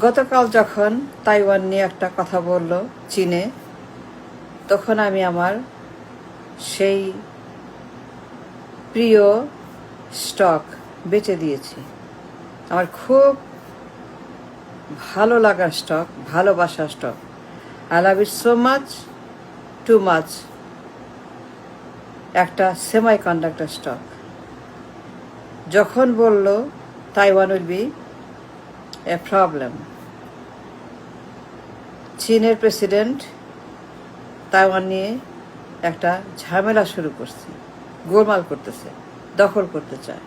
গতকাল যখন তাইওয়ান নিয়ে একটা কথা বলল চীনে, তখন আমি আমার সেই প্রিয় স্টক বেচে দিয়েছি। আমার খুব ভালো লাগার স্টক, ভালোবাসার stock. I love it so much, too much. একটা সেমি কন্ডাক্টর স্টক। যখন বলল Taiwan will B A problem, চীনের প্রেসিডেন্ট তাইওয়ান নিয়ে একটা ঝামেলা শুরু করছে, গোলমাল করতেছে, দখল করতে চায়,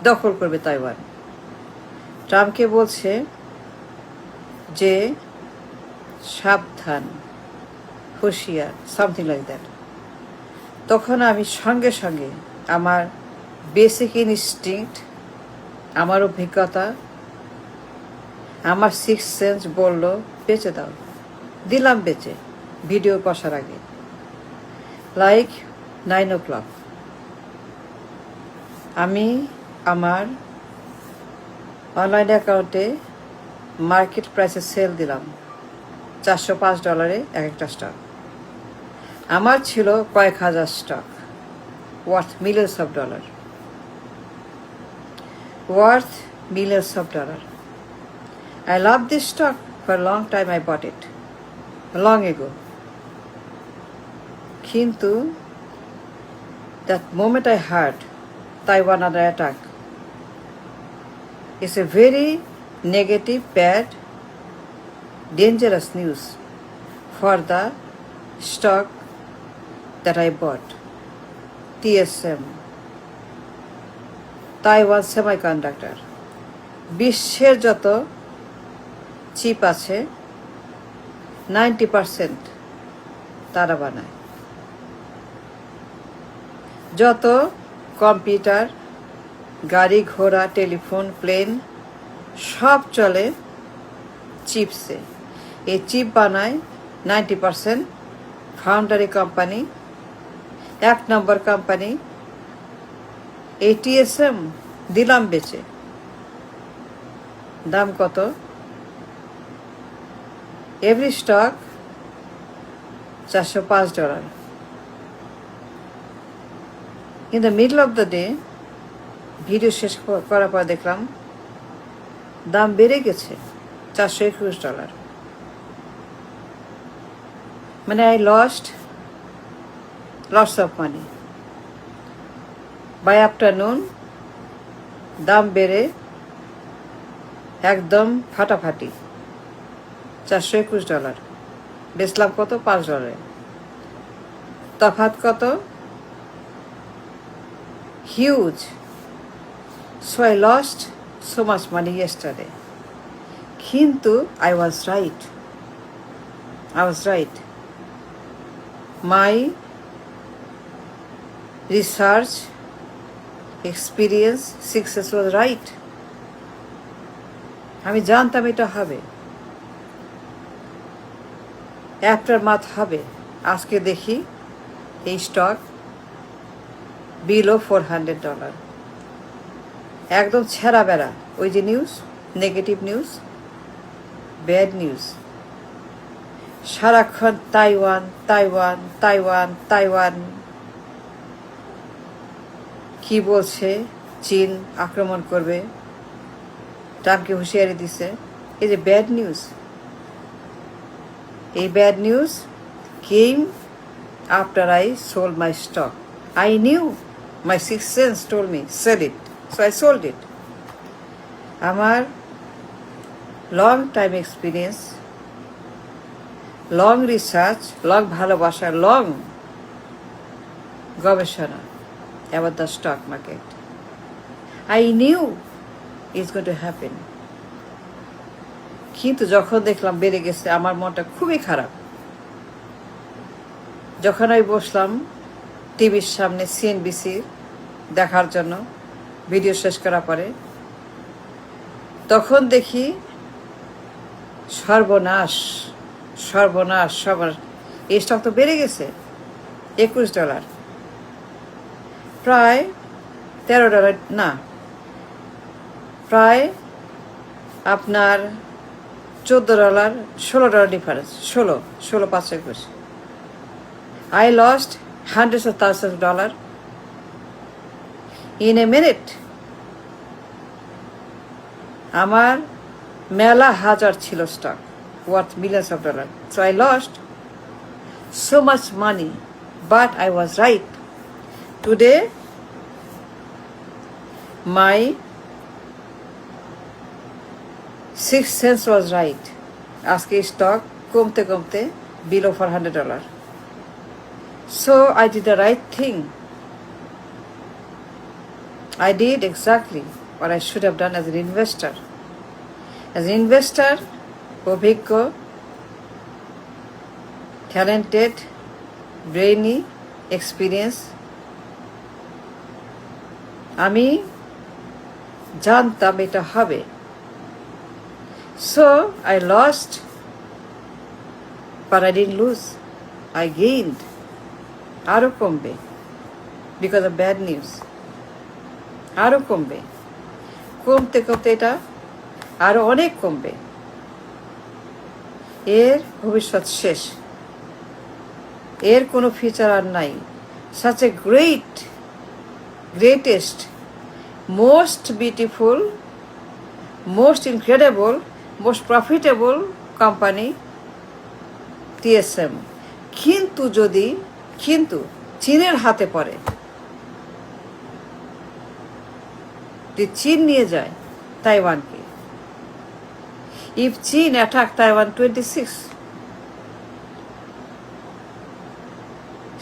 দখল করবে তাইওয়ান। ট্রাম্পকে বলছে যে সাবধান, হুঁশিয়ার, সামথিং লাইক দ্যাট। তখন আমি সঙ্গে সঙ্গে আমার বেসিক ইনস্টিংক্ট, আমার অভিজ্ঞতা, আমার সিক্স সেন্স বলল বেচে দাও। দিলাম বেচে, ভিডিও কষার আগে, লাইক 9 o'clock। আমি আমার অনলাইন অ্যাকাউন্টে মার্কেট প্রাইসে সেল দিলাম $405 এক একটা স্টক। আমার ছিল কয়েক হাজার stock, worth millions of dollar, worth millions of dollars. I love this stock for a long time. I bought it long ago. Kintu that moment I heard Taiwan under attack, it's a very negative, bad, dangerous news for the stock that I bought, TSM, Taiwan semiconductor. বিশ্বের যত chip আছে 90% তারা বানায়। যত computer, গাড়ি ঘোড়া, telephone, plane সব চলে চিপসে। এই চিপ বানায় 90% ফাউন্ডারি কোম্পানি, 1 নম্বর কোম্পানি। ATSM দিলাম বেচে। দাম কত? Every stock $405। In the middle of the day, video শেষ করার পর দেখলাম দাম বেড়ে গেছে $421। মানে I loss of money. By afternoon দাম বেড়ে একদম ফাটাফাটি $421। বেচলাম কত? $5। তফাৎ কত? Huge. So I lost so much money yesterday. কিন্তু I was right. My research, experience, success was right. আমি জানতাম এটা হবে, আফটারমাথ হবে। আজকে দেখি এই স্টক বিলো $400। একদম ছেঁড়া বেড়া। ওই যে news, negative news, bad news. সারাক্ষণ তাইওয়ান তাইওয়ান তাইওয়ান তাইওয়ান। কি বলছে? চীন আক্রমণ করবে, ট্রাম্পকে হুঁশিয়ারি দিছে। এই যে ব্যাড নিউজ, এই bad news came after I sold my stock. I knew, my six sense told me sell it, so I sold it. আমার long time experience, long research, long ভালোবাসা, লং গবেষণা about the stock market. I knew it's going to happen. কিন্তু যখন দেখলাম বেড়ে গেছে, আমার মনটা খুবই খারাপ। যখন আমি বসলাম টিভির সামনে CNBC দেখার জন্য ভিডিও শেষ করার পরে, তখন দেখি সর্বনাশ সর্বনাশ সবার। এই স্টক তো বেড়ে গেছে $21, প্রায় $13 না, প্রায় আপনার $14, $16 difference, 16 I lost hundreds of thousands of dollars in a minute. আমার মেলা হাজার ছিল stock worth millions of dollars. So I lost so much money, but I was right. Today, my sixth sense was right. আজকে stock কমতে কমতে below $400. So I did the right thing. I did exactly what I should have done as an investor. As an investor, অভিজ্ঞ, talented, brainy, experienced, আমি জানতাম এটা হবে. So I lost, but I didn't lose. I gained. আরো কমবে because of bad news. আরো কমবে, কমতে কমতে এটা আরো অনেক কমবে. এর ভবিষ্যৎ শেষ, এর কোনো ফিচার আর নাই. such a greatest, most beautiful, most incredible, most profitable company TSM. কিন্তু চীনের হাতে পড়ে, যে চীন নিয়ে যায় তাইওয়ানকে. If China attack Taiwan 26,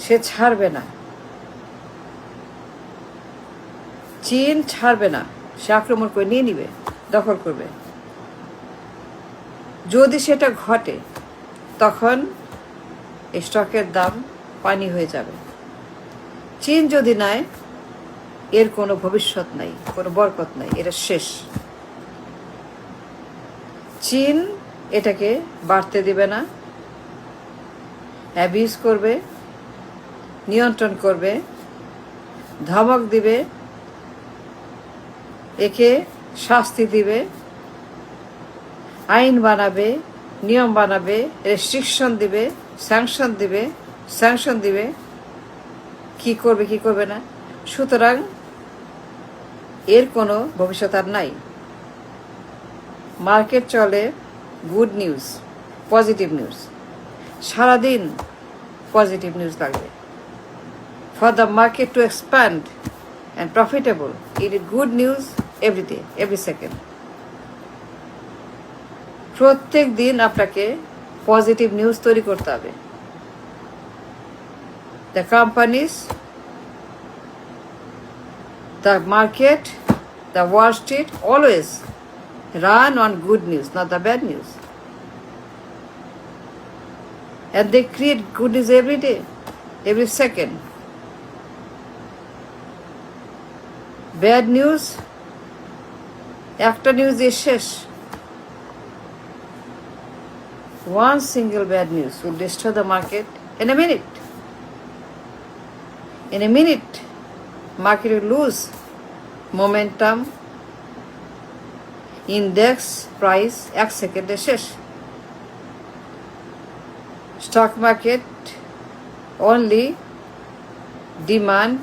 সে ছাড়বে না, চীন ছাড়বে না, সে আক্রমণ করে নিয়ে নিবে, দখল করবে. যদি সেটা ঘটে তখন স্টকের দাম পানি হয়ে যাবে. চীন যদি নেয়, এর কোনো ভবিষ্যৎ নাই, কোনো বরকত নাই, এটা শেষ. চীন এটাকে বাড়তে দিবে না, অ্যাবিউজ করবে, নিয়ন্ত্রণ করবে, ধমক দিবে, একে শাস্তি দিবে, আইন বানাবে, নিয়ম বানাবে, রেস্ট্রিকশন দিবে, স্যাংশন দিবে, কি করবে কি করবে না. সুতরাং এর কোনো ভবিষ্যৎ আর নাই. মার্কেট চলে গুড নিউজ, পজিটিভ নিউজ, সারাদিন পজিটিভ নিউজ লাগবে. For the market to expand and profitable, it is good news every day, every second. প্রত্যেক দিন আপনাকে পজিটিভ নিউজ তৈরি করতে হবে. The companies, the market, the Wall Street always run on good news, not the bad news. And they create good news every day, every second. Bad news, একটা news দিয়ে শেষ. One single bad news will destroy the market in a minute. In a minute, market will lose momentum, index price এক সেকেন্ডে শেষ. Stock market only demand,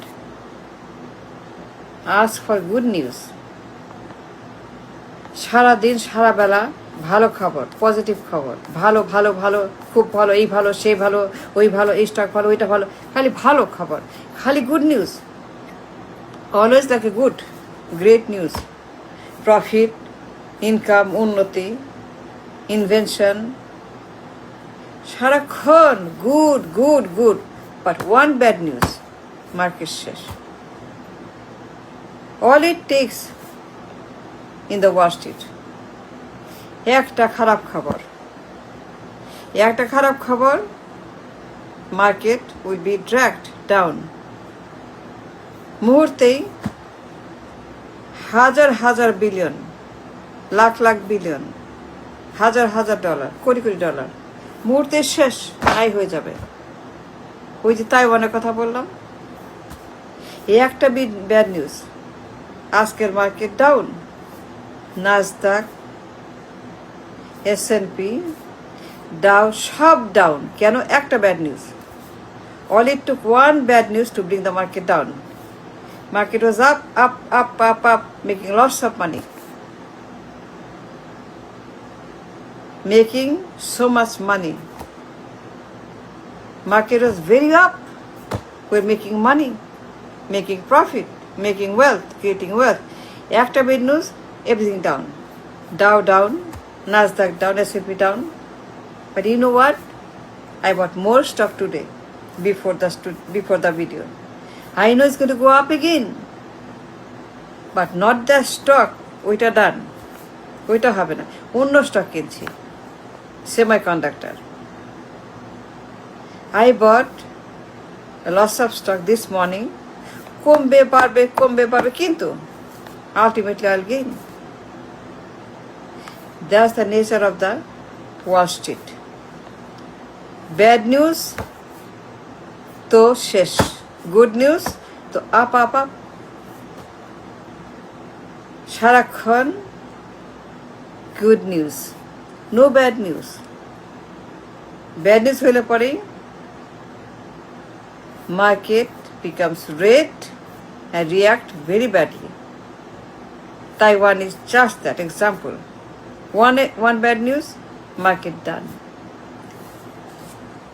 ask for good news. সারাদিন সারা বেলা ভালো খবর, positive খবর, ভালো ভালো ভালো, খুব ভালো, এই ভালো, সেই ভালো, ওই ভালো, এই স্টক ভালো, ওইটা ভালো, খালি ভালো খবর, খালি গুড নিউজ. অলওয়েজ দেখে good, great news, profit, income, উন্নতি, ইনভেনশন, সারাক্ষণ good good good. But one bad news, market শেষ. All it takes in the Wall Street, একটা খারাপ খবর, market will be dragged down. মুহূর্তেই হাজার হাজার বিলিয়ন, লাখ লাখ বিলিয়ন, হাজার হাজার ডলার, কোটি কোটি ডলার মুহূর্তে শেষ, নাই হয়ে যাবে. ওই যে তাইওয়ানের কথা বললাম, এই একটা ব্যাড নিউজ, আজকের মার্কেট ডাউন. নাসদাক S&P, Dow, সব ডাউন। কেন? একটা bad news. All it took one bad news to bring the market down. Market was up, up, up, up, up, making lots of money. Making so much money. Market was very up. We're making money, making profit, making wealth, creating wealth. After bad news, everything down. Dow down, Nasdaq down, S&P down. But you know what? I bought more stock today before the video. I know it's going to go up again, but not the stock. ওইটা ডান, ওইটা হবে না, অন্য stock কিনছি, semiconductor. I bought a lots of stock this morning. কমবে পারবে কিন্তু ultimately I'll gain. That's the nature of the Wall Street. Bad news তো শেষ, গুড নিউজ তো আপ আপ আপ, সারাক্ষণ good news, no bad news. Bad news হলে পরেই market becomes red and react very badly. Taiwan is just that example. One bad news, market done.